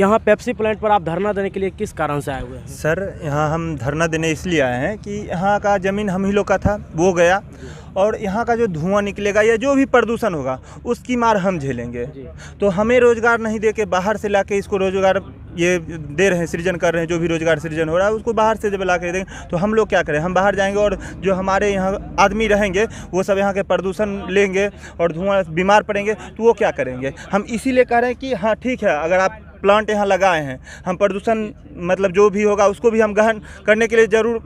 यहाँ Pepsi plant पर आप धरना देने के लिए किस कारण से आए हुए हैं? सर यहाँ हम धरना देने इसलिए आए हैं कि यहाँ का ज़मीन हम ही लोग का था, वो गया, और यहाँ का जो धुआं निकलेगा या जो भी प्रदूषण होगा उसकी मार हम झेलेंगे। तो हमें रोज़गार नहीं दे के बाहर से ला के इसको रोज़गार ये दे रहे हैं, सृजन कर रहे हैं। जो भी रोज़गार सृजन हो रहा है उसको बाहर से जब ला के देंगे तो हम लोग क्या करें? हम बाहर जाएंगे और जो हमारे यहाँ आदमी रहेंगे वो सब यहाँ के प्रदूषण लेंगे और धुआं बीमार पड़ेंगे, तो वो क्या करेंगे? हम इसीलिए कह रहे हैं कि हाँ ठीक है, अगर आप प्लांट यहाँ लगाए हैं, हम प्रदूषण मतलब जो भी होगा उसको भी हम गहन करने के लिए ज़रूर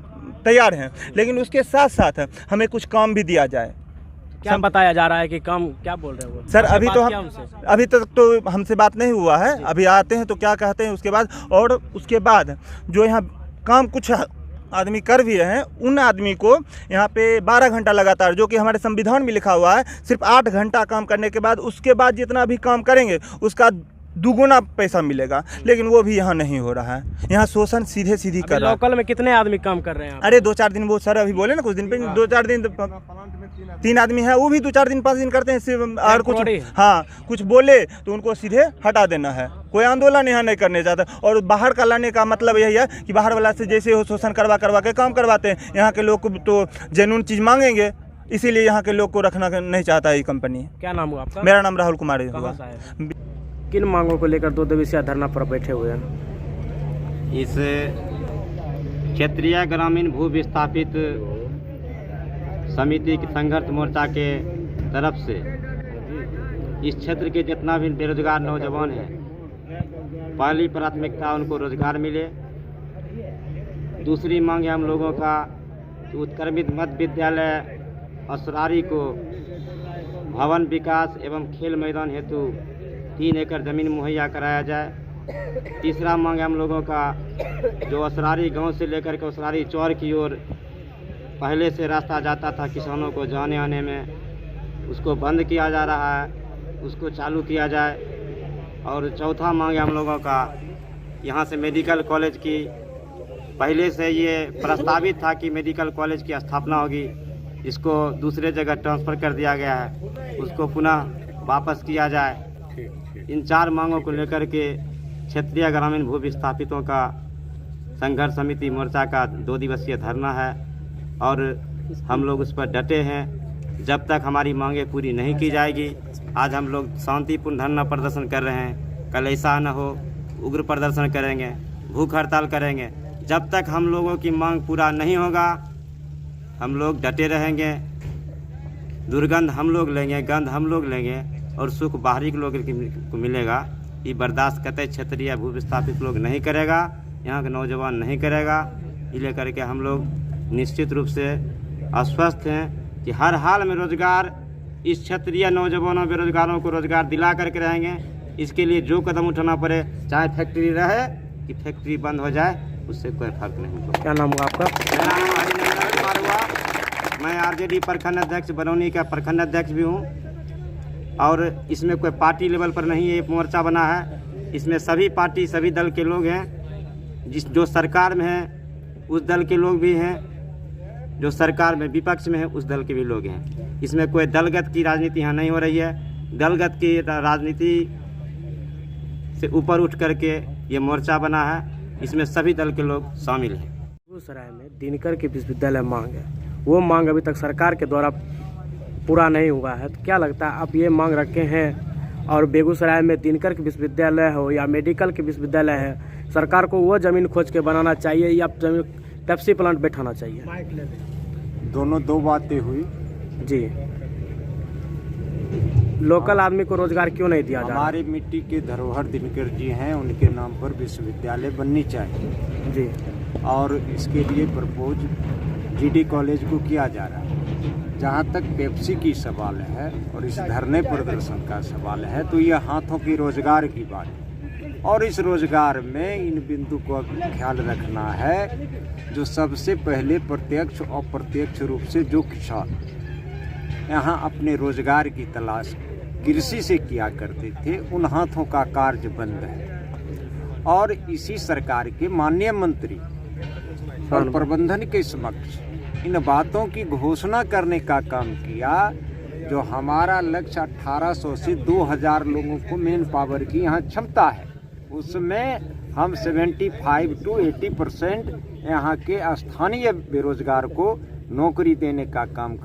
तैयार हैं, लेकिन उसके साथ साथ हमें कुछ काम भी दिया जाए। क्या बताया जा रहा है कि काम क्या बोल रहे हो सर? अभी तक तो हमसे बात नहीं हुआ है। अभी आते हैं तो क्या कहते हैं उसके बाद, और उसके बाद जो यहाँ काम कुछ आदमी कर भी रहे हैं उन आदमी को यहाँ पे 12 घंटा लगातार, जो कि हमारे संविधान में लिखा हुआ है, सिर्फ 8 घंटा काम करने के बाद उसके बाद जितना भी काम करेंगे उसका दुगुना पैसा मिलेगा, लेकिन वो भी यहाँ नहीं हो रहा है। यहाँ शोषण सीधे सीधी कर रहा है। लोकल में कितने आदमी काम कर रहे हैं? अरे 2-4 दिन, वो सर अभी बोले ना कुछ दिन पे 2-4 दिन 3 आदमी है, वो भी 2-4 दिन 5 दिन करते हैं सिर्फ, और कुछ हाँ कुछ बोले तो उनको सीधे हटा देना है। कोई आंदोलन यहाँ नहीं करने चाहता, और बाहर का लाने का मतलब यही है कि बाहर वाला से जैसे हो शोषण करवा के काम करवाते हैं। यहाँ के लोग को तो जेन्युइन चीज़ मांगेंगे, इसीलिए यहाँ के लोग को रखना नहीं चाहता है ये कंपनी। क्या नाम हुआ आपका? मेरा नाम राहुल कुमार हुआ। किन मांगों को लेकर 2 दिवसीय धरना पर बैठे हुए हैं? इस क्षेत्रीय ग्रामीण भू विस्थापित समिति की संघर्ष मोर्चा के तरफ से इस क्षेत्र के जितना भी बेरोजगार नौजवान हैं, पहली प्राथमिकता उनको रोजगार मिले। दूसरी मांग है हम लोगों का कि उत्क्रमित मध्य विद्यालय असरारी को भवन विकास एवं खेल मैदान हेतु 3 एकड़ ज़मीन मुहैया कराया जाए। तीसरा मांग है हम लोगों का, जो असरारी गांव से लेकर के असरारी चौर की ओर पहले से रास्ता जाता था किसानों को जाने आने में, उसको बंद किया जा रहा है, उसको चालू किया जाए। और चौथा मांग है हम लोगों का, यहाँ से मेडिकल कॉलेज की पहले से ये प्रस्तावित था कि मेडिकल कॉलेज की स्थापना होगी, इसको दूसरे जगह ट्रांसफ़र कर दिया गया है, उसको पुनः वापस किया जाए। इन 4 मांगों को लेकर के क्षेत्रीय ग्रामीण भू विस्थापितों का संघर्ष समिति मोर्चा का 2 दिवसीय धरना है, और हम लोग उस पर डटे हैं जब तक हमारी मांगें पूरी नहीं की जाएगी। आज हम लोग शांतिपूर्ण धरना प्रदर्शन कर रहे हैं, कल ऐसा न हो उग्र प्रदर्शन करेंगे, भूख हड़ताल करेंगे। जब तक हम लोगों की मांग पूरा नहीं होगा हम लोग डटे रहेंगे। दुर्गंध हम लोग लेंगे, गंध हम लोग लेंगे, और सुख बाहरी के लोग को मिलेगा। ये बर्दाश्त कतई क्षेत्रीय भू विस्थापित लोग नहीं करेगा, यहाँ के नौजवान नहीं करेगा। ये लेकर के हम लोग निश्चित रूप से आश्वस्त हैं कि हर हाल में रोजगार, इस क्षेत्रीय नौजवानों बेरोजगारों को रोजगार दिला करके रहेंगे। इसके लिए जो कदम उठाना पड़े, चाहे फैक्ट्री रहे कि फैक्ट्री बंद हो जाए, उससे कोई फर्क नहीं। क्या नाम हुआ आपका? मेरा नाम हरिनंदन कुमार हुआ। मैं आरजेडी प्रखंड अध्यक्ष बरौनी का प्रखंड अध्यक्ष भी हूँ, और इसमें कोई पार्टी लेवल पर नहीं ये मोर्चा बना है। इसमें सभी पार्टी सभी दल के लोग हैं। जो सरकार में है उस दल के लोग भी हैं, जो सरकार में विपक्ष में है उस दल के भी लोग हैं। इसमें कोई दलगत की राजनीति यहाँ नहीं हो रही है। दलगत की राजनीति से ऊपर उठ करके ये मोर्चा बना है, इसमें सभी दल के लोग शामिल हैं। बेगूसराय में दिनकर के विश्वविद्यालय मांग है, वो मांग अभी तक सरकार के द्वारा पूरा नहीं हुआ है, तो क्या लगता है आप ये मांग रखे हैं, और बेगूसराय में दिनकर के विश्वविद्यालय हो या मेडिकल के विश्वविद्यालय है, सरकार को वो ज़मीन खोज के बनाना चाहिए या जमीन पेप्सी प्लांट बैठाना चाहिए? दोनों 2 बातें हुई जी। लोकल आदमी को रोजगार क्यों नहीं दिया जा रहा? हमारी मिट्टी के धरोहर दिनकर जी हैं, उनके नाम पर विश्वविद्यालय बननी चाहिए जी, और इसके लिए प्रपोज जीडी कॉलेज को किया जा रहा है। जहाँ तक पेप्सी की सवाल है और इस धरने प्रदर्शन का सवाल है, तो यह हाथों की रोजगार की बात है, और इस रोजगार में इन बिंदु को ख्याल रखना है। जो सबसे पहले प्रत्यक्ष और अप्रत्यक्ष रूप से जो किसान यहाँ अपने रोजगार की तलाश कृषि से किया करते थे, उन हाथों का कार्य बंद है। और इसी सरकार के माननीय मंत्री और प्रबंधन के समक्ष इन बातों की घोषणा करने का काम किया। जो हमारा लक्ष्य 1800 से 2000 लोगों को मेन पावर की यहाँ क्षमता है, उसमें हम 75 to 80% यहाँ के स्थानीय बेरोजगार को नौकरी देने का काम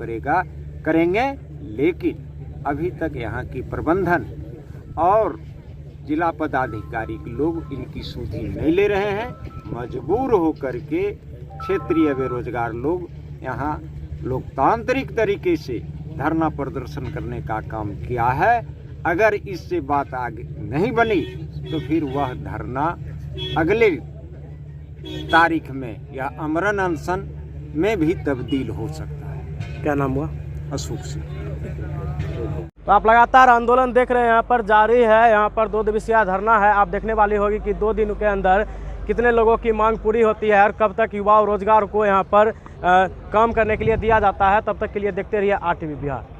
करेंगे। लेकिन अभी तक यहाँ की प्रबंधन और जिला पदाधिकारी के लोग इनकी सुधि नहीं ले रहे हैं। मजबूर होकर के क्षेत्रीय बेरोजगार लोग यहाँ लोकतांत्रिक तरीके से धरना प्रदर्शन करने का काम किया है। अगर इससे बात आगे नहीं बनी तो फिर वह धरना अगले तारीख में या आमरण अनशन में भी तब्दील हो सकता है। क्या नाम हुआ? अशोक सिंह। तो आप लगातार आंदोलन देख रहे हैं, यहाँ पर जारी है। यहाँ पर 2 दिवसीय धरना है। आप देखने वाली होगी कि 2 दिनों के अंदर कितने लोगों की मांग पूरी होती है और कब तक युवा रोजगार को यहाँ पर काम करने के लिए दिया जाता है। तब तक के लिए देखते रहिए RTV बिहार।